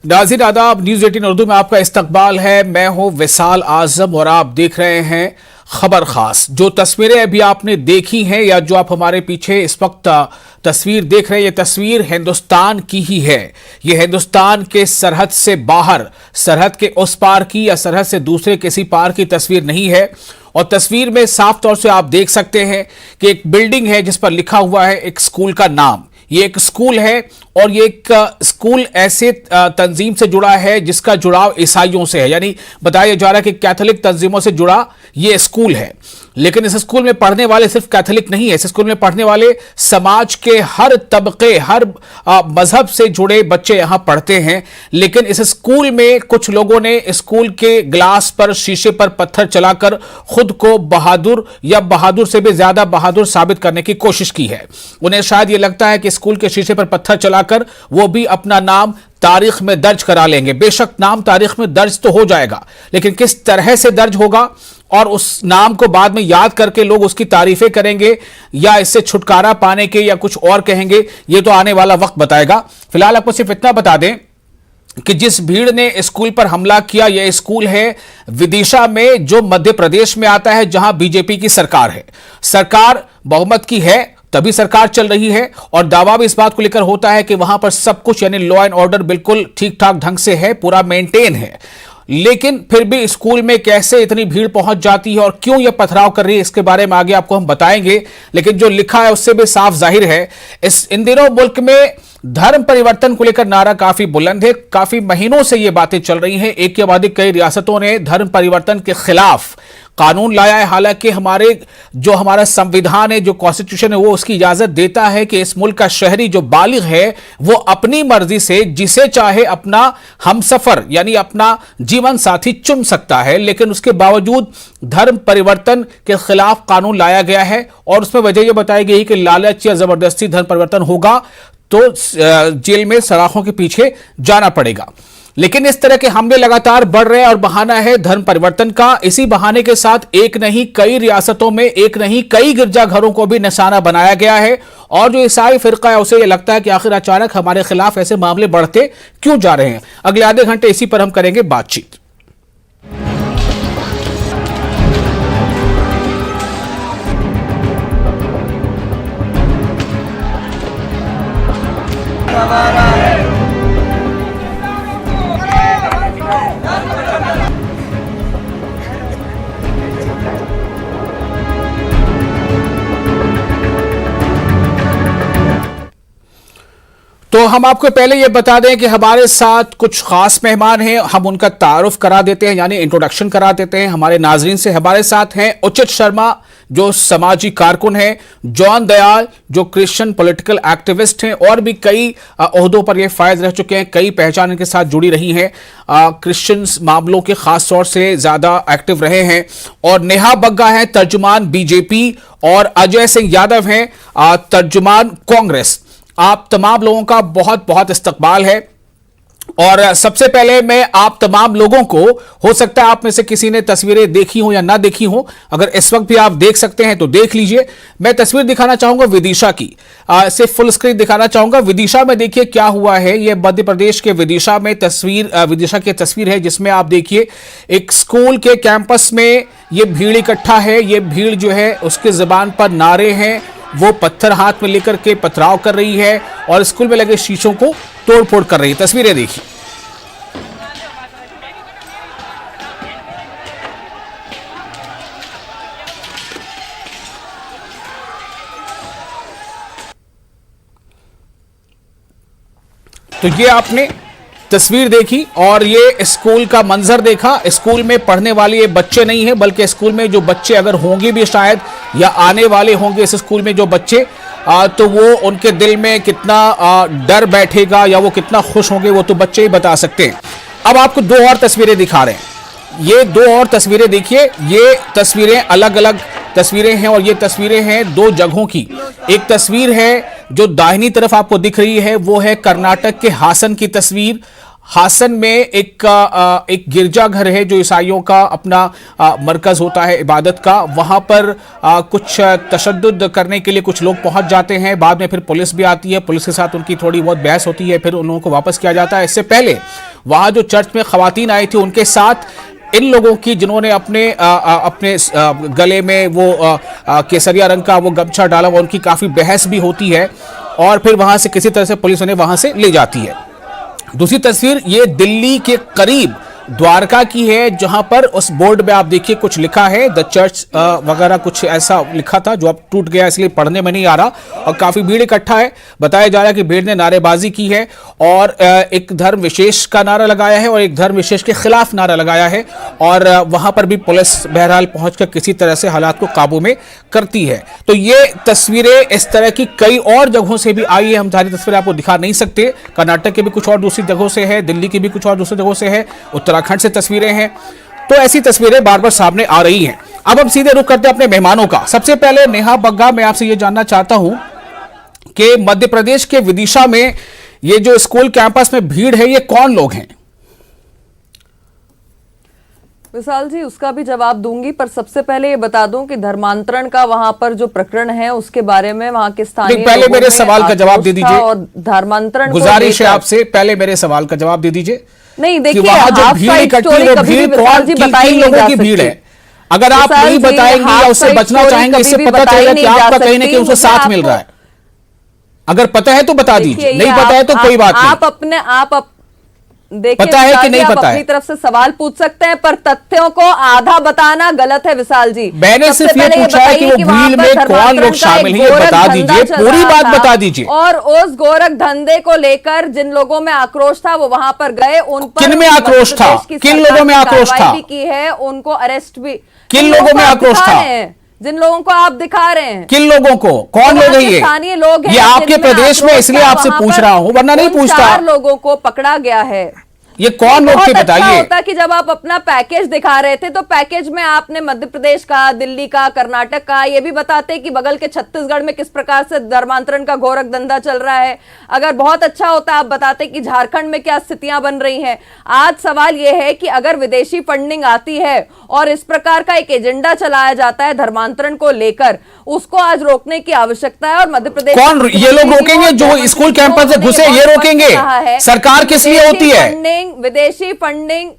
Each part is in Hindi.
नाज़रीन आदाब, न्यूज़ 18 उर्दू में आपका इस्तकबाल है। मैं हूं विशाल आजम और आप देख रहे हैं खबर खास। जो तस्वीरें अभी आपने देखी हैं या जो आप हमारे पीछे इस वक्त तस्वीर देख रहे हैं, ये तस्वीर हिंदुस्तान की ही है। ये हिंदुस्तान के सरहद से बाहर, सरहद के उस पार की या सरहद से दूसरे किसी पार की तस्वीर नहीं है। और तस्वीर में साफ तौर से आप देख सकते हैं कि एक बिल्डिंग है जिस पर लिखा हुआ है एक स्कूल का नाम। ये एक स्कूल है और ये एक स्कूल ऐसे तंजीम से जुड़ा है जिसका जुड़ाव ईसाइयों से है, यानी बताया जा रहा है कि कैथोलिक तंजीमों से जुड़ा ये स्कूल है। लेकिन इस स्कूल में पढ़ने वाले सिर्फ कैथोलिक नहीं है, इस स्कूल में पढ़ने वाले समाज के हर तबके, हर मजहब से जुड़े बच्चे यहां पढ़ते हैं। लेकिन इस स्कूल में कुछ लोगों ने स्कूल के ग्लास पर, शीशे पर पत्थर चलाकर खुद को बहादुर या बहादुर से भी ज्यादा बहादुर साबित करने की कोशिश की है। उन्हें शायद यह लगता है कि स्कूल के शीशे पर पत्थर चलाकर वो भी अपना नाम तारीख में दर्ज करा लेंगे। बेशक नाम तारीख में दर्ज तो हो जाएगा, लेकिन किस तरह से दर्ज होगा और उस नाम को बाद में याद करके लोग उसकी तारीफें करेंगे या इससे छुटकारा पाने के या कुछ और कहेंगे, ये तो आने वाला वक्त बताएगा। फिलहाल आपको सिर्फ इतना बता दें कि जिस भीड़ ने स्कूल पर हमला किया, यह स्कूल है विदिशा में, जो मध्य प्रदेश में आता है, जहां बीजेपी की सरकार है। सरकार बहुमत की है तभी सरकार चल रही है और दावा भी इस बात को लेकर होता है कि वहां पर सब कुछ यानी लॉ एंड ऑर्डर बिल्कुल ठीक ठाक ढंग से है, पूरा मेंटेन है। लेकिन फिर भी स्कूल में कैसे इतनी भीड़ पहुंच जाती है और क्यों यह पथराव कर रही है, इसके बारे में आगे आपको हम बताएंगे। लेकिन जो लिखा है उससे भी साफ जाहिर है, इन दिनों मुल्क में धर्म परिवर्तन को लेकर नारा काफी बुलंद है। काफी महीनों से ये बातें चल रही हैं। एक के बाद एक कई रियासतों ने धर्म परिवर्तन के खिलाफ कानून लाया है। हालांकि हमारा संविधान है, जो कॉन्स्टिट्यूशन है, वो उसकी इजाजत देता है कि इस मुल्क का शहरी जो बालिग है वो अपनी मर्जी से जिसे चाहे अपना हमसफर यानी अपना जीवन साथी चुन सकता है। लेकिन उसके बावजूद धर्म परिवर्तन के खिलाफ कानून लाया गया है और उसमें वजह यह बताई गई कि लालच या जबरदस्ती धर्म परिवर्तन होगा तो जेल में सलाखों के पीछे जाना पड़ेगा। लेकिन इस तरह के हमले लगातार बढ़ रहे हैं और बहाना है धर्म परिवर्तन का। इसी बहाने के साथ एक नहीं कई रियासतों में, एक नहीं कई गिरजाघरों को भी निशाना बनाया गया है। और जो ईसाई फिरका है उसे यह लगता है कि आखिर अचानक हमारे खिलाफ ऐसे मामले बढ़ते क्यों जा रहे हैं। अगले आधे घंटे इसी पर हम करेंगे बातचीत। तो हम आपको पहले ये बता दें कि हमारे साथ कुछ खास मेहमान हैं, हम उनका तारुफ करा देते हैं यानी इंट्रोडक्शन करा देते हैं हमारे नाजरीन से। हमारे साथ हैं उचित शर्मा जो समाजी कारकुन हैं, जॉन दयाल जो क्रिश्चियन पॉलिटिकल एक्टिविस्ट हैं और भी कई ओहदों पर ये फायज रह चुके हैं, कई पहचान इनके साथ जुड़ी रही हैं, क्रिश्चियन मामलों के खास तौर से ज्यादा एक्टिव रहे हैं। और नेहा बग्गा है तर्जुमान बीजेपी और अजय सिंह यादव हैं तर्जुमान कांग्रेस। आप तमाम लोगों का बहुत बहुत इस्तकबाल है। और सबसे पहले मैं आप तमाम लोगों को, हो सकता है आप में से किसी ने तस्वीरें देखी हो या ना देखी हो, अगर इस वक्त भी आप देख सकते हैं तो देख लीजिए। मैं तस्वीर दिखाना चाहूंगा विदिशा की, सिर्फ फुल स्क्रीन दिखाना चाहूंगा। विदिशा में देखिए क्या हुआ है। यह मध्य प्रदेश के विदिशा में विदिशा की तस्वीर है जिसमें आप देखिए एक स्कूल के कैंपस में यह भीड़ इकट्ठा है। यह भीड़ जो है उसके जुबान पर नारे हैं, वो पत्थर हाथ में लेकर के पथराव कर रही है और स्कूल में लगे शीशों को तोड़फोड़ कर रही है। तस्वीरें देखिए। तो ये आपने तस्वीर देखी और ये स्कूल का मंजर देखा। स्कूल में पढ़ने वाले ये बच्चे नहीं है, बल्कि स्कूल में जो बच्चे अगर होंगे भी शायद या आने वाले होंगे इस स्कूल में जो बच्चे, तो वो उनके दिल में कितना डर बैठेगा या वो कितना खुश होंगे वो तो बच्चे ही बता सकते हैं। अब आपको दो और तस्वीरें दिखा रहे हैं। ये दो और तस्वीरें देखिए। ये तस्वीरें अलग अलग तस्वीरें हैं और ये तस्वीरें हैं दो जगहों की। एक तस्वीर है जो दाहिनी तरफ आपको दिख रही है, वो है कर्नाटक के हासन की तस्वीर। हासन में एक गिरजाघर है जो ईसाइयों का अपना मरकज होता है इबादत का। वहां पर कुछ तशद्दुद करने के लिए कुछ लोग पहुंच जाते हैं, बाद में फिर पुलिस भी आती है, पुलिस के साथ उनकी थोड़ी बहुत बहस होती है, फिर उन लोगों को वापस किया जाता है। इससे पहले वहां जो चर्च में खवातीन आई थी उनके साथ इन लोगों की, जिन्होंने अपने गले में वो केसरिया रंग का वो गमछा डाला, वो उनकी काफी बहस भी होती है और फिर वहां से किसी तरह से पुलिस उन्हें वहां से ले जाती है। दूसरी तस्वीर ये दिल्ली के करीब द्वारका की है, जहां पर उस बोर्ड में आप देखिए कुछ लिखा है, द चर्च वगैरह कुछ ऐसा लिखा था जो अब टूट गया, इसलिए पढ़ने में नहीं आ रहा और काफी भीड़ इकट्ठा है। बताया जा रहा है कि भीड़ ने नारेबाजी की है और एक धर्म विशेष का नारा लगाया है और एक धर्म विशेष के खिलाफ नारा लगाया है और वहां पर भी पुलिस बहरहाल पहुंचकर किसी तरह से हालात को काबू में करती है। तो ये तस्वीरें इस तरह की कई और जगहों से भी आई है, हम सारी तस्वीरें आपको दिखा नहीं सकते। कर्नाटक के भी कुछ और दूसरी जगहों से है, दिल्ली की भी कुछ और दूसरी जगहों से है, उत्तराखंड से तस्वीरें हैं। तो ऐसी तस्वीरें बार बार सामने आ रही हैं। अब हम सीधे रुख करते हैं अपने मेहमानों का। सबसे पहले नेहा बग्गा, मैं आपसे ये जानना चाहता हूं कि मध्य प्रदेश के विदिशा में ये जो स्कूल कैंपस में भीड़ है, ये कौन लोग हैं? विशाल जी, उसका भी जवाब दूंगी, पर सबसे पहले ये बता दूं कि धर्मांतरण का वहां पर जो प्रकरण है उसके बारे में वहां के स्थानीय पहले मेरे सवाल का जवाब दे दीजिए और धर्मांतरण गुजारिश है आपसे, पहले मेरे सवाल का जवाब दे दीजिए। नहीं, देखिए, वहां जो भीड़ इकट्ठी है वो भीड़ कौन, किन लोगों की भीड़ है? अगर आप नहीं बताएंगे या उससे बचना चाहेंगे, इससे पता चलेगा कि आपका कहीं ना कहीं उसे साथ मिल रहा है। अगर पता है तो बता दीजिए, नहीं पता है तो कोई बात नहीं। आप देखिए, पता है कि नहीं पता है, अपनी तरफ से सवाल पूछ सकते हैं, पर तथ्यों को आधा बताना गलत है विशाल जी। मैंने सिर्फ ये पूछा है कि वो भीड़ में कौन लोग शामिल हैं, बता दीजिए, पूरी बात बता दीजिए। और उस गोरख धंधे को लेकर जिन लोगों में आक्रोश था वो वहां पर गए, उन पर किन में आक्रोश था, किन लोगों में आक्रोश था की है, उनको अरेस्ट भी, किन लोगों में आक्रोश था, जिन लोगों को आप दिखा रहे हैं, किन लोगों को, कौन लोग हैं ये? स्थानीय लोग हैं, ये आपके प्रदेश में, इसलिए आपसे पूछ रहा हूं, वरना नहीं पूछता। 4 लोगों को पकड़ा गया है। ये कौन लोग थे बताइए? अच्छा होता कि जब आप अपना पैकेज दिखा रहे थे तो पैकेज में आपने मध्य प्रदेश का, दिल्ली का, कर्नाटक का ये भी बताते कि बगल के छत्तीसगढ़ में किस प्रकार से धर्मांतरण का गोरख धंधा चल रहा है। अगर बहुत अच्छा होता आप बताते कि झारखंड में क्या स्थितियां बन रही हैं। आज सवाल यह है कि अगर विदेशी फंडिंग आती है और इस प्रकार का एक एजेंडा चलाया जाता है धर्मांतरण को लेकर, उसको आज रोकने की आवश्यकता है। और मध्य प्रदेश कौन ये लोग रोकेंगे जो स्कूल कैंपस से घुसे, ये रोकेंगे? सरकार किस लिए होती है? विदेशी फंडिंग,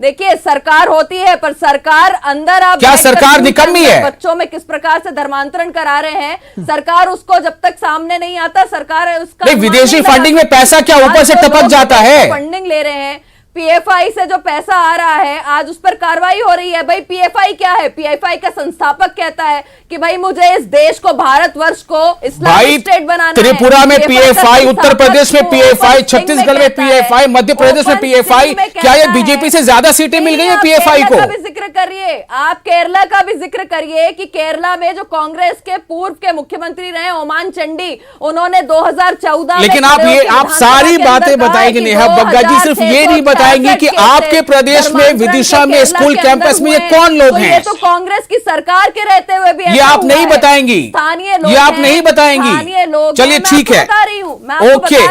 देखिए सरकार होती है, पर सरकार अंदर आप क्या सरकार निकम्मी है? बच्चों में किस प्रकार से धर्मांतरण करा रहे हैं, सरकार उसको जब तक सामने नहीं आता, सरकार उसका नहीं, विदेशी फंडिंग में पैसा क्या ऊपर से टपक जाता है? फंडिंग ले रहे हैं, पीएफआई से जो पैसा आ रहा है आज उस पर कार्रवाई हो रही है। भाई पीएफआई क्या है? पीएफआई का संस्थापक कहता है कि भाई मुझे इस देश को, भारतवर्ष को इस्लामिक स्टेट बनाना है। त्रिपुरा में पीएफआई, उत्तर प्रदेश में पीएफआई, छत्तीसगढ़ में पीएफआई, मध्य प्रदेश में पीएफआई। क्या ये बीजेपी से ज्यादा सीटें मिल गई है पीएफआई को? भी जिक्र करिए, आप केरला का भी जिक्र करिए कि केरला में जो कांग्रेस के पूर्व के मुख्यमंत्री रहे ओमान चंडी, उन्होंने 2014 लेकिन आप सारी बातें बताएंगे नेहा बग्गा जी, सिर्फ ये नहीं बताएंगे कि आपके प्रदेश में विदिशा में स्कूल कैंपस में ये कौन लोग हैं? ये तो कांग्रेस की सरकार के रहते हुए भी ये आप नहीं बताएंगी, स्थानीय लोग, ये आप नहीं बताएंगी। स्थानीय लोग, चलिए ठीक है, ओके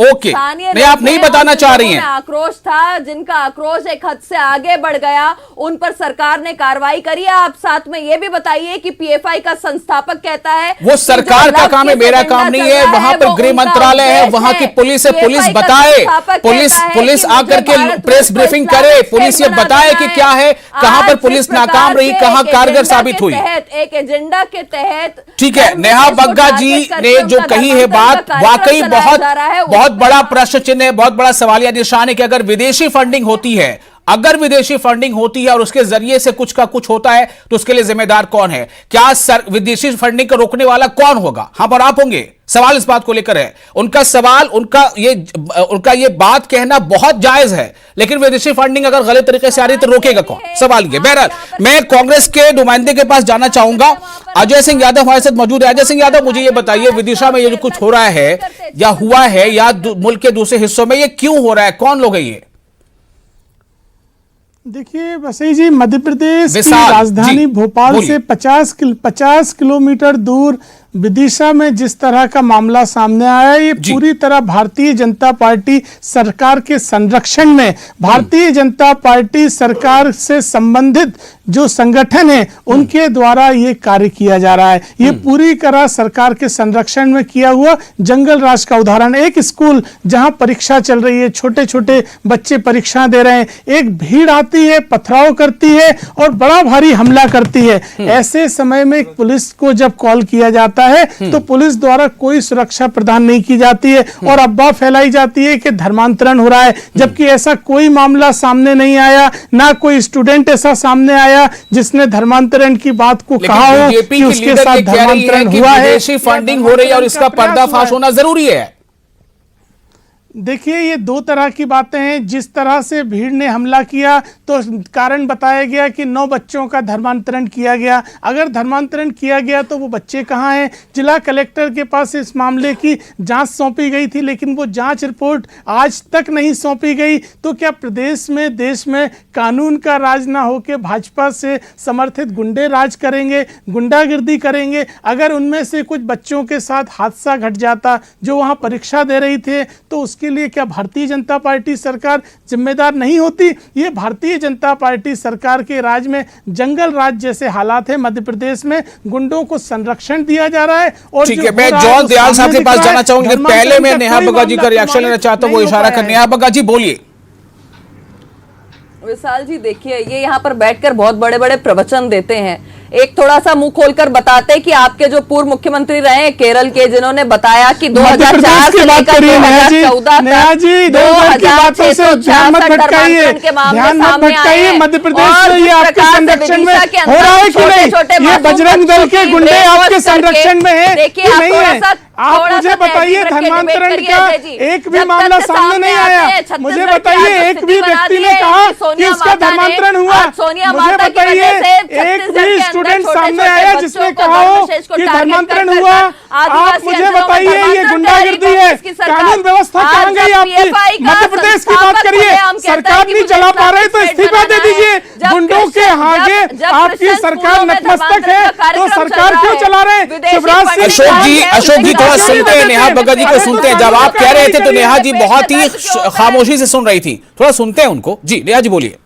ओके, नहीं आप नहीं बताना चाह रही हैं। आक्रोश था, जिनका आक्रोश एक हद से आगे बढ़ गया, उन पर सरकार ने कार्रवाई करी। आप साथ में ये भी बताइए कि पीएफआई का संस्थापक कहता है वो सरकार का काम है, मेरा काम नहीं है। वहां पर गृह मंत्रालय है, वहां की पुलिस है, पुलिस बताए, पुलिस आकर के प्रेस ब्रीफिंग करे, पुलिस ये बताए कि क्या है, कहां पर पुलिस नाकाम रही, कहां कारगर साबित हुई। एक एजेंडा के तहत, ठीक है, नेहा बग्गा जी ने जो कही है बात वाकई बहुत बड़ा प्रश्न चिन्ह है, बहुत बड़ा सवालिया निशान है कि अगर विदेशी फंडिंग होती है, अगर विदेशी फंडिंग होती है और उसके जरिए से कुछ का कुछ होता है तो उसके लिए जिम्मेदार कौन है? क्या विदेशी फंडिंग को रोकने वाला कौन होगा? हाँ, पर आप होंगे। सवाल इस बात को लेकर है, उनका सवाल, उनका ये बात कहना बहुत जायज है, लेकिन विदेशी फंडिंग अगर गलत तरीके से आ रही तो रोकेगा कौन? सवाल ये। बहरहाल मैं कांग्रेस के नुमाइंदे के पास जाना चाहूंगा। अजय सिंह यादव हमारे साथ मौजूद है। अजय सिंह यादव, मुझे ये बताइए, विदिशा में ये जो कुछ हो रहा है या हुआ है या मुल्क के दूसरे हिस्सों में, ये क्यों हो रहा है? कौन लोग है ये? देखिए वसई जी, मध्य प्रदेश की राजधानी भोपाल से 50 किलोमीटर दूर विदिशा में जिस तरह का मामला सामने आया, ये पूरी तरह भारतीय जनता पार्टी सरकार के संरक्षण में, भारतीय जनता पार्टी सरकार से संबंधित जो संगठन है उनके द्वारा ये कार्य किया जा रहा है। ये पूरी तरह सरकार के संरक्षण में किया हुआ जंगल राज का उदाहरण। एक स्कूल जहां परीक्षा चल रही है, छोटे छोटे बच्चे परीक्षा दे रहे हैं, एक भीड़ आती है, पथराव करती है और बड़ा भारी हमला करती है। ऐसे समय में पुलिस को जब कॉल किया जाता है तो पुलिस द्वारा कोई सुरक्षा प्रदान नहीं की जाती है और अफवाह फैलाई जाती है कि धर्मांतरण हो रहा है, जबकि ऐसा कोई मामला सामने नहीं आया। ना कोई स्टूडेंट ऐसा सामने आया जिसने धर्मांतरण की बात को कहा हो कि उसके साथ धर्मांतरण हुआ है। विदेशी फंडिंग हो रही है और इसका पर्दाफाश होना जरूरी है। देखिए, ये दो तरह की बातें हैं। जिस तरह से भीड़ ने हमला किया तो कारण बताया गया कि 9 बच्चों का धर्मांतरण किया गया। अगर धर्मांतरण किया गया तो वो बच्चे कहाँ हैं? जिला कलेक्टर के पास इस मामले की जांच सौंपी गई थी, लेकिन वो जांच रिपोर्ट आज तक नहीं सौंपी गई। तो क्या प्रदेश में, देश में कानून का राज ना होकर भाजपा से समर्थित गुंडे राज करेंगे, गुंडागिर्दी करेंगे? अगर उनमें से कुछ बच्चों के साथ हादसा घट जाता जो वहाँ परीक्षा दे रही थे, तो उसके लिए क्या भारतीय जनता पार्टी सरकार जिम्मेदार नहीं होती? ये भारतीय जनता पार्टी सरकार के राज में जंगल राज जैसे हालात है। मध्य प्रदेश में गुंडों को संरक्षण दिया जा रहा है। और ठीक है, मैं जॉन दयाल साहब के पास जाना चाहूंगा, लेकिन पहले मैं नेहा बग्गा जी का रिएक्शन लेना चाहता हूं। वो इशारा कर, नेहा बग्गा जी बोलिए। विशाल जी, देखिए, ये यहाँ पर बैठकर बहुत बड़े बड़े प्रवचन देते हैं। एक थोड़ा सा मुंह खोलकर बताते कि आपके जो पूर्व मुख्यमंत्री रहे केरल के, जिन्होंने बताया कि 2004 से लेकर 2014 तक 2666 धर्मांतरण के मामले सामने आए हैं। मध्य प्रदेश में ये आपके संरक्षण में हो रहा है कि नहीं? ये बजरंग दल के गुंडे आपके संरक्षण में है कि नहीं है? आप मुझे बताइए, धर्मांतरण का एक भी मामला सामने नहीं आया। मुझे बताइए, एक भी व्यक्ति ने कहा कि इसका धर्मांतरण हुआ? मुझे बताइए, एक भी स्टूडेंट सामने आया जिसने कहा हो कि धर्मांतरण हुआ? आप मुझे बताइए, ये गुंडागिर्दी है, कानून व्यवस्था कहाँ गई आपकी? मध्य प्रदेश की बात करिए, सरकार नहीं चला पा रहे तो इस्तीफा दे दीजिए। गुंडों के आगे आपकी सरकार नतमस्तक है तो सरकार क्यों चला रहे हैं? शिवराज सिंह अशोक जी थोड़ा सुनते हैं, नेहा बग्गा जी को सुनते हैं। जब आप कह रहे थे तो नेहा जी बहुत ही खामोशी से सुन रही थी, थोड़ा सुनते हैं उनको। जी नेहा जी बोलिए।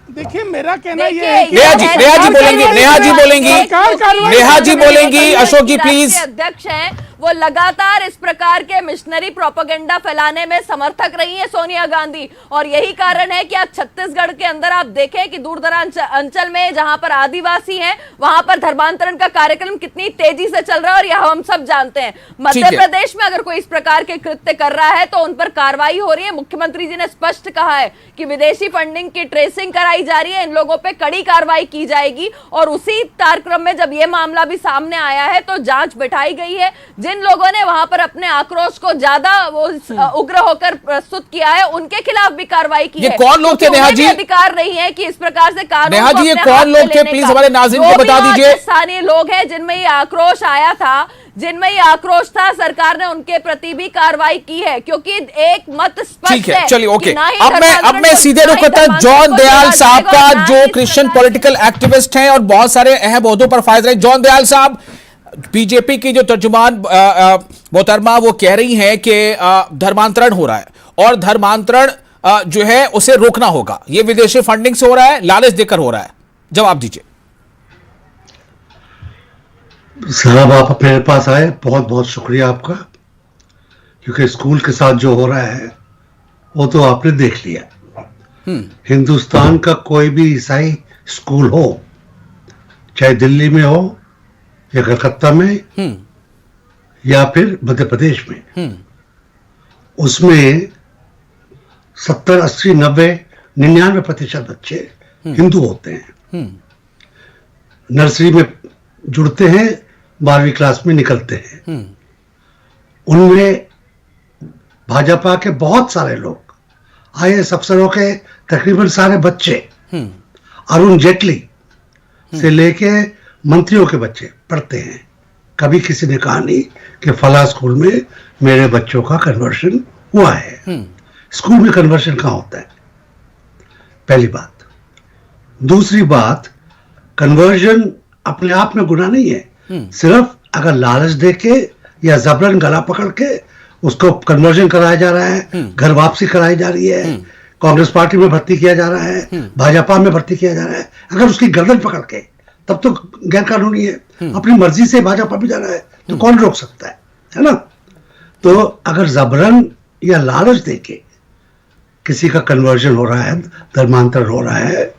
देखिए, मेरा कहना ये है, नेहा जी बोलेंगी, नेहा जी बोलेंगी। अशोक जी प्लीज। अध्यक्ष हैं, वो लगातार इस प्रकार के मिशनरी प्रोपेगेंडा फैलाने में समर्थक रही है सोनिया गांधी, और यही कारण है कि आज छत्तीसगढ़ के अंदर आप देखें कि दूर दराज अंचल में जहां पर आदिवासी हैं वहां पर धर्मांतरण का कार्यक्रम कितनी तेजी से चल रहा है, और यह हम सब जानते हैं। मध्य प्रदेश में अगर कोई इस प्रकार के कृत्य कर रहा है तो उन पर कार्रवाई हो रही है। मुख्यमंत्री जी ने स्पष्ट कहा है कि विदेशी फंडिंग की ट्रेसिंग कराई जा रही है, इन लोगों पर कड़ी कार्रवाई की जाएगी। और उसी कार्यक्रम में जब यह मामला भी सामने आया है तो जांच बिठाई गई है। जिन लोगों ने वहां पर अपने आक्रोश को ज्यादा उग्र होकर प्रस्तुत किया है उनके खिलाफ भी कार्रवाई की है। ये कौन लोग थे नेहा जी? अधिकार नहीं है कि इस प्रकार से कानून नेहा जी, ये कौन लोग थे? प्लीज हमारे नाज़रीन को बता दीजिए। स्थानीय लोग हैं जिनमें ये आक्रोश आया था, जिनमें ये आक्रोश था, सरकार ने उनके प्रति भी कार्रवाई की है, क्योंकि एक मत स्पष्ट है। चलिए, ओके। अब मैं सीधे रुक करता हूं जॉन दयाल साहब का, जो क्रिश्चियन पॉलिटिकल एक्टिविस्ट हैं और बहुत सारे अहम ओहदों पर फायज रहे। जॉन दयाल साहब, बीजेपी की जो तर्जुमान मोहतरमा वो कह रही हैं कि धर्मांतरण हो रहा है और धर्मांतरण जो है उसे रोकना होगा, ये विदेशी फंडिंग से हो रहा है, लालच देकर हो रहा है। जवाब दीजिए साहब। आप मेरे पास आए, बहुत बहुत शुक्रिया आपका, क्योंकि स्कूल के साथ जो हो रहा है वो तो आपने देख लिया। हिंदुस्तान का कोई भी ईसाई स्कूल हो, चाहे दिल्ली में हो या कलकत्ता में या फिर मध्य प्रदेश में, उसमें 70, 80, 90, 99% बच्चे हिंदू होते हैं। नर्सरी में जुड़ते हैं, 12वीं क्लास में निकलते हैं। उनमें भाजपा के बहुत सारे लोग, IAS अफसरों के तकरीबन सारे बच्चे, अरुण जेटली से लेके मंत्रियों के बच्चे पढ़ते हैं। कभी किसी ने कहा नहीं कि फला स्कूल में मेरे बच्चों का कन्वर्शन हुआ है। स्कूल में कन्वर्शन कहाँ होता है? पहली बात। दूसरी बात, कन्वर्जन अपने आप में गुनाह नहीं है, सिर्फ अगर लालच देके या जबरन गला पकड़ के उसको कन्वर्जन कराया जा रहा है, घर वापसी कराई जा रही है, कांग्रेस पार्टी में भर्ती किया जा रहा है, भाजपा में भर्ती किया जा रहा है, अगर उसकी गर्दन पकड़ के, तब तो गैर कानूनी है। अपनी मर्जी से भाजपा भी जा रहा है तो कौन रोक सकता है ना? तो अगर जबरन या लालच देके किसी का कन्वर्जन हो रहा है, धर्मांतरण हो रहा है,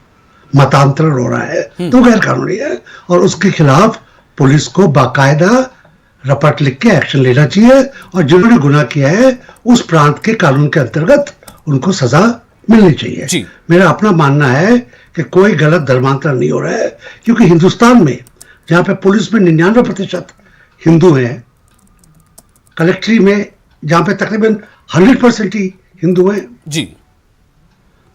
मतांतरण हो रहा है, तो गैर कानूनी है और उसके खिलाफ पुलिस को बाकायदा रपट लिख के एक्शन लेना चाहिए और जिन्होंने गुनाह किया है उस प्रांत के कानून के अंतर्गत उनको सजा मिलनी चाहिए। मेरा अपना मानना है कि कोई गलत धर्मांतरण नहीं हो रहा है, क्योंकि हिंदुस्तान में जहां पे पुलिस में 99% हिंदू हैं, कलेक्ट्री में जहां पे तकरीबन 100% ही हिंदू हैं जी,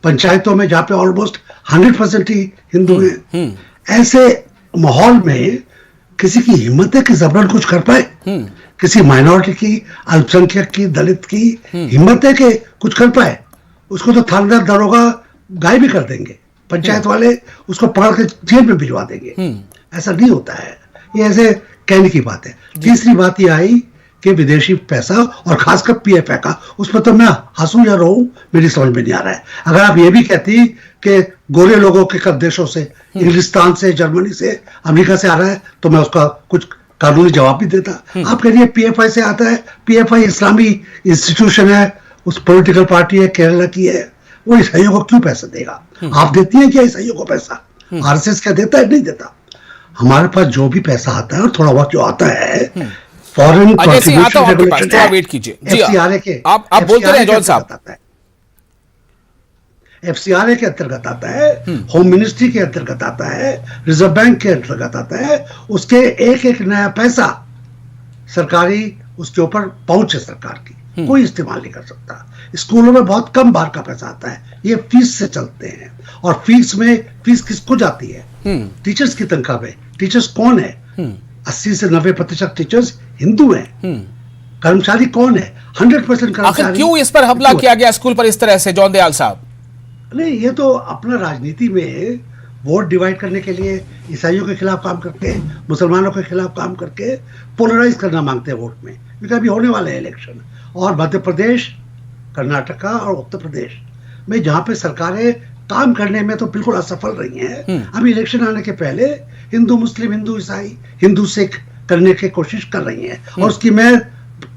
पंचायतों में जहां पे ऑलमोस्ट 100% ही हिंदू हैं, ऐसे माहौल में किसी की हिम्मत है कि जबरन कुछ कर पाए? किसी माइनॉरिटी की, अल्पसंख्यक की, दलित की हिम्मत है कि कुछ कर पाए? उसको तो थानेदार दरोगा गायब भी कर देंगे, पंचायत वाले उसको पकड़ के जेल में भिजवा देंगे। ऐसा नहीं होता है, ये ऐसे कहने की बात है। तीसरी बात ये आई कि विदेशी पैसा और खासकर पीएफए का, उस पर तो मैं हंसूं या रोऊं मेरी समझ में नहीं आ रहा है। अगर आप ये भी कहती कि गोरे लोगों के कब देशों से, इंग्लिस्तान से, जर्मनी से, अमेरिका से आ रहा है, तो मैं उसका कुछ कानूनी जवाब भी देता। आप कह रही है पीएफआई से आता है, पीएफआई इस्लामी इंस्टीट्यूशन है, उस पॉलिटिकल पार्टी है, केरला की है, वो ईसाइयों को क्यों पैसा देगा? आप देती है क्या ईसाइयों को पैसा? आरएसएस क्या देता है? नहीं देता। हमारे पास जो भी पैसा आता है और थोड़ा बहुत जो आता है फॉरेन कंट्रीब्यूशन रेगुलेशन, वेट कीजिए जी, आप बोलते रहे जॉन साहब। एफसीआरए के अंतर्गत आता है, होम मिनिस्ट्री के अंतर्गत आता है, रिजर्व बैंक के अंतर्गत आता है। उसके एक एक नया पैसा सरकारी उसके ऊपर पहुंच है सरकार की, कोई इस्तेमाल नहीं कर सकता। स्कूलों में बहुत कम बाहर का पैसा आता है, ये फीस से चलते हैं। और फीस किसको जाती है? टीचर्स की तनख्वाह में। टीचर्स कौन है? 80 से 90% टीचर्स हिंदू हैं। कर्मचारी कौन है? 100% कर्मचारी। क्यों इस पर हमला किया गया स्कूल पर इस तरह से, जॉन दयाल साहब? नहीं, ये तो अपना राजनीति में वोट डिवाइड करने के लिए ईसाइयों के खिलाफ काम करके, मुसलमानों के खिलाफ काम करके पोलराइज करना मांगते हैं वोट में, क्योंकि अभी होने वाले हैं इलेक्शन। और मध्य प्रदेश, कर्नाटका और उत्तर प्रदेश में जहां पे सरकारें काम करने में तो बिल्कुल असफल रही हैं, अभी इलेक्शन आने के पहले हिंदू मुस्लिम, हिंदू ईसाई, हिंदू सिख करने की कोशिश कर रही हैं। और उसकी मैं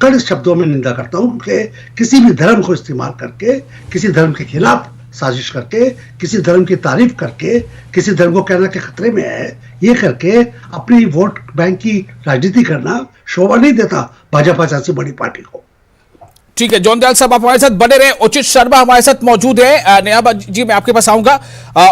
कड़े शब्दों में निंदा करता हूं कि किसी भी धर्म को इस्तेमाल करके, किसी धर्म के खिलाफ साजिश करके, किसी धर्म की तारीफ करके, किसी धर्म को कहना कि खतरे में है, ये करके अपनी वोट बैंक की राजनीति करना शोभा नहीं देता भाजपा जैसी बड़ी पार्टी को। ठीक है जॉन दयाल साहब, आप हमारे साथ बने रहे। उचित शर्मा हमारे साथ मौजूद है। नेहा जी मैं आपके पास आऊंगा।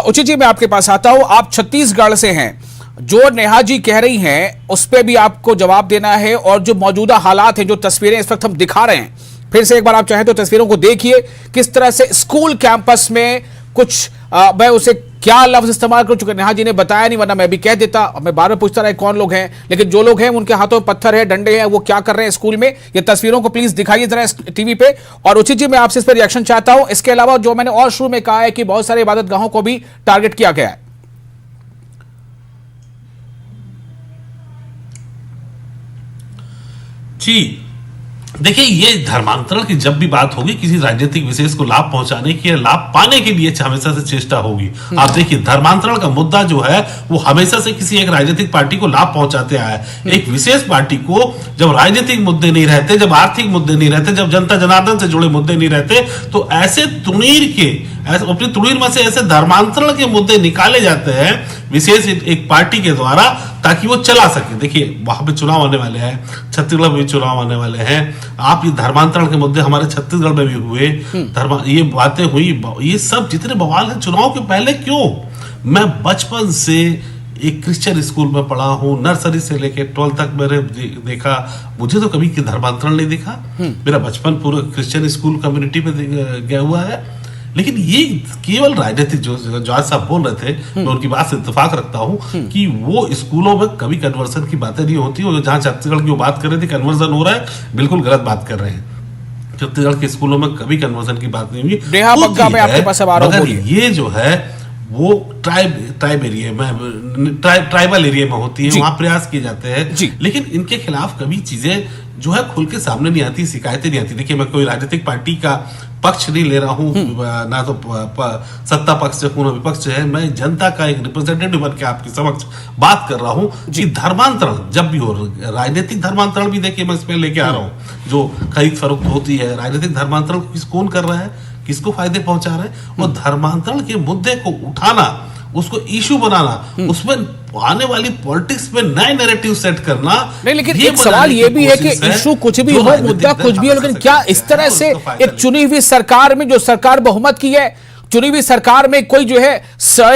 उचित जी मैं आपके पास आता हूं। आप छत्तीसगढ़ से हैं, जो नेहा जी कह रही हैं उस पर भी आपको जवाब देना है, और जो मौजूदा हालात हैं, जो तस्वीरें इस वक्त हम दिखा रहे हैं, फिर से एक बार आप चाहें तो तस्वीरों को देखिए, किस तरह से स्कूल कैंपस में कुछ मैं उसे क्या लफ्ज इस्तेमाल कर चुका, नेहा जी ने बताया नहीं, वरना मैं भी कह देता। मैं बार बार पूछता रहा कौन लोग हैं, लेकिन जो लोग हैं उनके हाथों में पत्थर है, डंडे हैं, वो क्या कर रहे हैं स्कूल में, ये तस्वीरों को प्लीज दिखाइए जरा टीवी पे। और उचित जी मैं आपसे इस पर रिएक्शन चाहता हूं। इसके अलावा जो मैंने और शुरू में कहा है कि बहुत सारे इबादत गाहों को भी टारगेट किया गया है। जी देखिए, ये धर्मांतरण की जब भी बात होगी, किसी राजनीतिक विशेष को लाभ पहुंचाने की या लाभ पाने के लिए हमेशा से चेष्टा होगी। आप देखिए, धर्मांतरण का मुद्दा जो है वो हमेशा से किसी एक राजनीतिक पार्टी को लाभ पहुंचाते आया है। एक विशेष पार्टी को जब राजनीतिक मुद्दे नहीं रहते, जब आर्थिक मुद्दे नहीं रहते, जब जनता जनार्दन से जुड़े मुद्दे नहीं रहते, तो ऐसे तुणीर के अपनी तुणीर में से ऐसे धर्मांतरण के मुद्दे निकाले जाते हैं विशेष एक पार्टी के द्वारा, ताकि वो चला सके। देखिए वहां पे चुनाव आने वाले हैं, छत्तीसगढ़ में भी चुनाव आने वाले हैं। आप ये धर्मांतरण के मुद्दे हमारे छत्तीसगढ़ में भी हुए, ये बातें हुई, ये सब जितने बवाल हैं चुनाव के पहले क्यों? मैं बचपन से एक क्रिश्चियन स्कूल में पढ़ा हूँ, नर्सरी से लेके 12 तक मैंने देखा, मुझे तो कभी धर्मांतरण नहीं दिखा। मेरा बचपन पूरा क्रिश्चियन स्कूल कम्युनिटी में गया हुआ है। लेकिन ये केवल राजनीतिक जो जॉर्ज साहब बोल रहे थे, मैं उनकी बात से इत्तेफाक रखता हूं कि वो स्कूलों में कभी कन्वर्सन की बातें नहीं होती, और जहां छत्तीसगढ़ की वो बात कर रहे थे कन्वर्सन हो रहा है, बिल्कुल गलत बात कर रहे हैं। छत्तीसगढ़ के स्कूलों में कभी कन्वर्सन की बात नहीं हुई। मगर ये जो है वो ट्राइब एरिया में ट्राइबल एरिया में होती है, वहां प्रयास किए जाते हैं, लेकिन इनके खिलाफ कभी चीजें जो है खुल के सामने नहीं आती, शिकायतें नहीं आती। देखिए, मैं कोई राजनीतिक पार्टी का पक्ष नहीं ले रहा हूं, ना तो सत्ता पक्ष से हूं, विपक्ष से है, मैं जनता का एक रिप्रेजेंटेटिव बन के आपके समक्ष बात कर रहा हूं कि धर्मांतरण जब भी हो, राजनीतिक धर्मांतरण भी देखिए मैं इसमें लेके आ रहा हूं, जो खरीद फरोख्त होती है, राजनीतिक धर्मांतरण कौन कर रहा है, किसको फायदे पहुंचा रहे हैं, और धर्मांतरण के मुद्दे को उठाना, उसको इशू बनाना, उसमें आने वाली पॉलिटिक्स में नए नैरेटिव सेट करना। नहीं, लेकिन एक सवाल ये भी है कि इशू कुछ भी हो, मुद्दा कुछ भी हो, लेकिन क्या इस तरह से एक चुनी हुई सरकार में, जो सरकार बहुमत की है, चुनी हुई सरकार में कोई जो है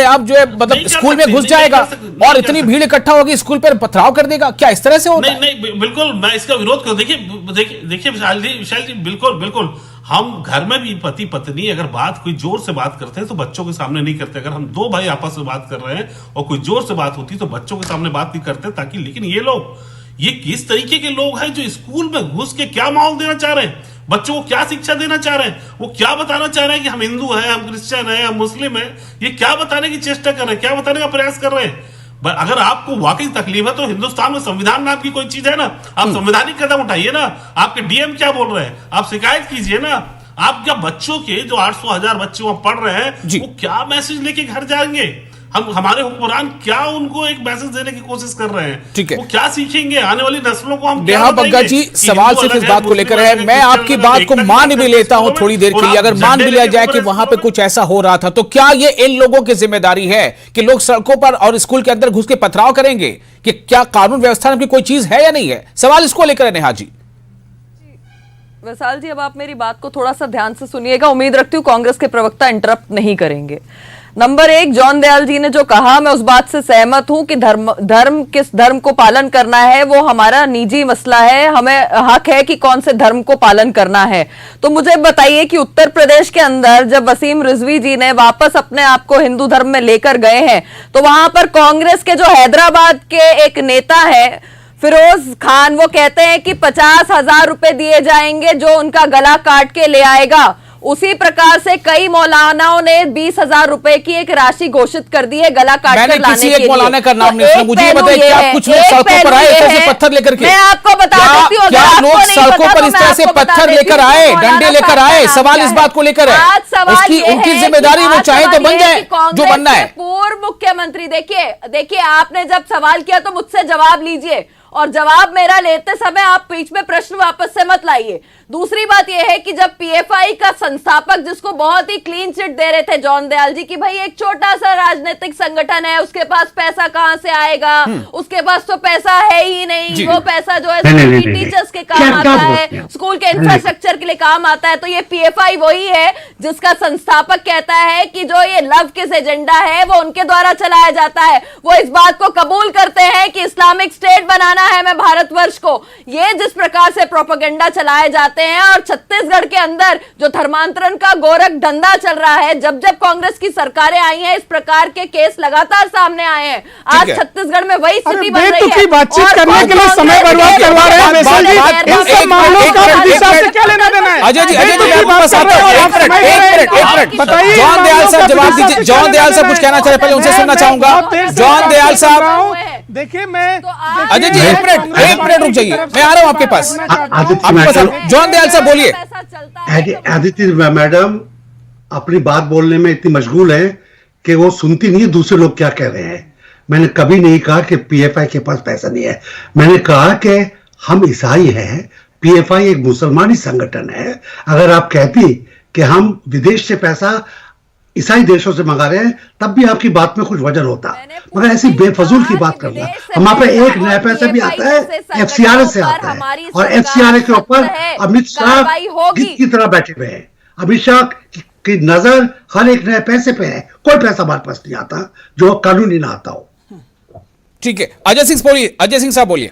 अब जो है मतलब स्कूल में घुस जाएगा और इतनी भीड़ इकट्ठा होगी, स्कूल पर पथराव कर देगा? क्या इस तरह से होगा? नहीं, बिल्कुल मैं इसका विरोध कर, देखिए विशाल जी, बिल्कुल हम घर में भी पति पत्नी अगर बात कोई जोर से बात करते हैं तो बच्चों के सामने नहीं करते। अगर हम दो भाई आपस में बात कर रहे हैं और कोई जोर से बात होती है तो बच्चों के सामने बात नहीं करते, ताकि, लेकिन ये किस तरीके के लोग हैं जो स्कूल में घुस के क्या माहौल देना चाह रहे हैं, बच्चों को क्या शिक्षा देना चाह रहे हैं, वो क्या बताना चाह रहे हैं कि हम हिंदू हैं, हम क्रिश्चियन हैं, हम मुस्लिम हैं, ये क्या बताने की चेष्टा कर रहे हैं, क्या बताने का प्रयास कर रहे हैं? अगर आपको वाकई तकलीफ है तो हिंदुस्तान में संविधान नाम की कोई चीज है ना, आप संवैधानिक कदम उठाइए ना। आपके डीएम क्या बोल रहे हैं, आप शिकायत कीजिए ना। आप क्या बच्चों के जो 800,000 बच्चे वहां पढ़ रहे हैं, वो क्या मैसेज लेके घर जाएंगे? हमारे हुक्मरान क्या उनको एक मैसेज देने की कोशिश कर रहे हैं? ठीक है, वो क्या सीखेंगे आने वाली नस्लों को? हम नेहा बग्गा जी, सवाल सिर्फ इस बात को लेकर है, मैं आपकी बात को मान भी लेता हूं थोड़ी देर के लिए, अगर मान भी लिया जाए कि वहां पे कुछ ऐसा हो रहा था, तो क्या ये इन लोगों की जिम्मेदारी है कि लोग सड़कों पर और स्कूल के अंदर घुस के पथराव करेंगे? कि क्या कानून व्यवस्था में कोई चीज है या नहीं है? सवाल इसको लेकर है नेहा जी। विशाल जी, अब आप मेरी बात को थोड़ा सा ध्यान से सुनिएगा, उम्मीद रखती हूँ कांग्रेस के प्रवक्ता इंटरप्ट नहीं करेंगे। नंबर एक, जॉन दयाल जी ने जो कहा, मैं उस बात से सहमत हूं कि किस धर्म को पालन करना है वो हमारा निजी मसला है, हमें हक है कि कौन से धर्म को पालन करना है। तो मुझे बताइए कि उत्तर प्रदेश के अंदर जब वसीम रिजवी जी ने वापस अपने आप को हिंदू धर्म में लेकर गए हैं, तो वहां पर कांग्रेस के जो हैदराबाद के एक नेता है फिरोज खान, वो कहते हैं कि 50,000 रुपए दिए जाएंगे जो उनका गला काट के ले आएगा। उसी प्रकार से कई मौलानाओं ने 20,000 रुपए की एक राशि घोषित कर दी है गला काट कर लाने के लिए। एक मौलाना का नाम नहीं सुना, मुझे बताइए कि आप कुछ लोग सड़कों पर आए ऐसे पत्थर लेकर के? मैं आपको बता देती हूँ, क्या लोग सड़कों पर इस तरह से पत्थर लेकर आए, डंडे लेकर आए? सवाल इस बात को लेकर है, उसकी उनकी जिम्मेदारी वो चाहे तो बन जाए जो बनना है। पूर्व मुख्यमंत्री, देखिए आपने जब सवाल किया तो मुझसे जवाब लीजिए, और जवाब मेरा लेते समय आप बीच में प्रश्न वापस से मत लाइए। दूसरी बात यह है कि जब पीएफआई का संस्थापक, जिसको बहुत ही क्लीन चिट दे रहे थे जॉन दयाल जी की भाई एक छोटा सा राजनीतिक संगठन है, उसके पास पैसा कहां से आएगा, उसके पास तो पैसा है ही नहीं, वो पैसा जो है टीचर्स के काम आता है, स्कूल के इंफ्रास्ट्रक्चर के लिए काम आता है। तो ये पीएफआई वही है जिसका संस्थापक कहता है कि जो ये लव किस एजेंडा है वो उनके द्वारा चलाया जाता है। वो इस बात को कबूल करते हैं कि इस्लामिक स्टेट बनाना है मैं भारतवर्ष को। ये जिस प्रकार से प्रोपेगेंडा चलाए जाते हैं, और छत्तीसगढ़ के अंदर जो धर्मांतरण का गोरख धंधा चल रहा है, जब जब कांग्रेस की सरकारें आई हैं, इस प्रकार के केस लगातार सामने आए हैं। आज छत्तीसगढ़ में वही स्थिति बन रही है। बातचीत करने के लिए समय बर्बाद करवा रहे हैं। इन सब मामलों का दिशा से क्या लेना देना है? अजय जी, मैं पास आता हूं, एक मिनट बताइए। जॉन दयाल साहब जवाब दीजिए। जॉन दयाल साहब कुछ कहना चाह रहे, पहले उनसे सुनना चाहूंगा। जॉन दयाल साहब, देखिए मैं अजय जी एक मिनट रुक जाइए, मैं आ रहा हूं आपके पास। जॉन दयाल साहब बोलिए। आदित्य मैडम अपनी बात बोलने में इतनी मशगूल है कि वो सुनती नहीं है दूसरे लोग क्या कह रहे हैं। मैंने कभी नहीं कहा कि पीएफआई के पास पैसा नहीं है, मैंने कहा कि हम ईसाई हैं, पीएफआई एक मुसलमानी संगठन है। अगर आप कहती कि हम विदेश से पैसा ईसाई देशों से मंगा रहे हैं तब भी आपकी बात में कुछ वजन होता, मगर ऐसी बेफजूल की बात करना। हमारे पे एक नया पैसा भी आता है, एफसीआरए से आता है, और एफसीआरए के ऊपर अमित शाह की तरह बैठे हुए हैं। अमित शाह की नजर हर एक नए पैसे पे है, कोई पैसा हमारे पास नहीं आता जो कानूनी ना आता हो। ठीक है, अजय सिंह बोलिए। अजय सिंह साहब बोलिए।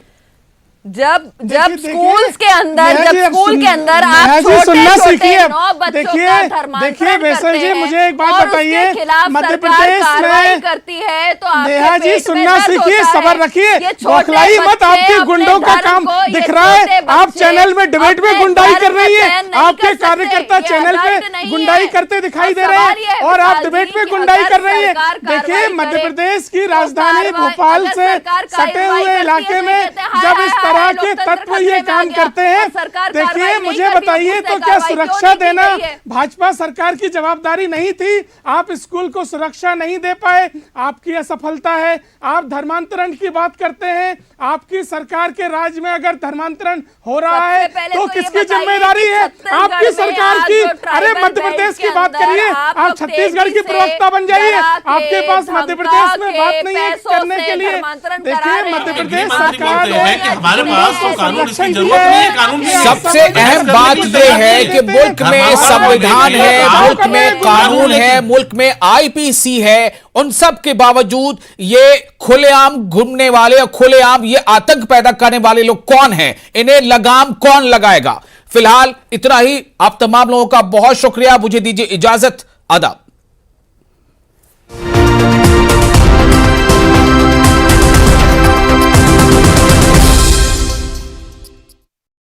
जब देखिए, स्कूल्स के अंदर नेहा जब जी, अब स्कूल के अंदर आप नेहा जी, सुनना छोटे सीखिए अब। 9 बच्चों देखिए, का धर्मांतरण देखिए वैसल जी, करते हैं मुझे एक बात और बताइए, उसके खिलाफ मध्य सरकार प्रदेश कार्रवाई में करती है तो आपके नेहा जी पेट में सुनना दर्द सीखिए, होता सबर है। रखिए, ये छोटे बौखलाई मत, बच्चे आपके अपने गुंडों का धर्म काम को, ये दिख रहा है, छोटे आप बच्चे चैनल में डिबेट में अपने गुंडाई धर्म कर रही का है, चयन नहीं आपके कर सकते। कार्यकर्ता ये चैनल अलर्ट पे नहीं गुंडाई है। करते दिखाई और दे रहे सवाल ये है हैं और आप विशाल डिबेट जी में कि गुंडाई अगर कर रही है। सरकार देखिए कार्रवाई मध्य करे, प्रदेश की तो राजधानी भोपाल अगर से सरकार सटे कार्रवाई हुए करती है इलाके तो में कहते हैं, हाय, जब हाय, इस हाय, तरह के लोकतंत्र तत्व खतरे ये में आ काम गया। करते हैं, और सरकार देखिए कार्रवाई नहीं मुझे करती, बताइए उससे तो क्या कार्रवाई क्यों सुरक्षा नहीं की देना गई है? भाजपा सरकार की जवाबदारी नहीं थी? आप स्कूल को सुरक्षा नहीं दे पाए, आपकी असफलता है। आप धर्मांतरण की बात करते हैं, आपकी सरकार के राज में अगर धर्मांतरण हो रहा है सबसे पहले तो तो ये किसकी बताइए जिम्मेदारी कि है? छत्तीसगढ़ आपकी में सरकार आज की। जो अरे ट्राइबल मध्य बेल्ट प्रदेश के की बात अंदर करिए, आप आप लोग छत्तीसगढ़ की तेजी से प्रवक्ता बन जाइए। डरा के, आपके पास मध्य प्रदेश में धमका बात के, नहीं है पैसों करने से के लिए। धर्मांतरण करा देखिए रहे मध्य हैं। प्रदेश गृहमंत्री सरकार बोलते हैं कि हमारे पास तो कानून इसकी जरूरत नहीं है, कानून नहीं है। सबसे अहम बात यह है कि मुल्क में संविधान है, मुल्क में कानून है, मुल्क में आईपीसी है, उन सब के बावजूद ये खुलेआम घूमने वाले और खुलेआम ये आतंक पैदा करने वाले लोग कौन हैं? इन्हें लगाम कौन लगाएगा? फिलहाल इतना ही। आप तमाम लोगों का बहुत शुक्रिया। मुझे दीजिए इजाजत। आदाब।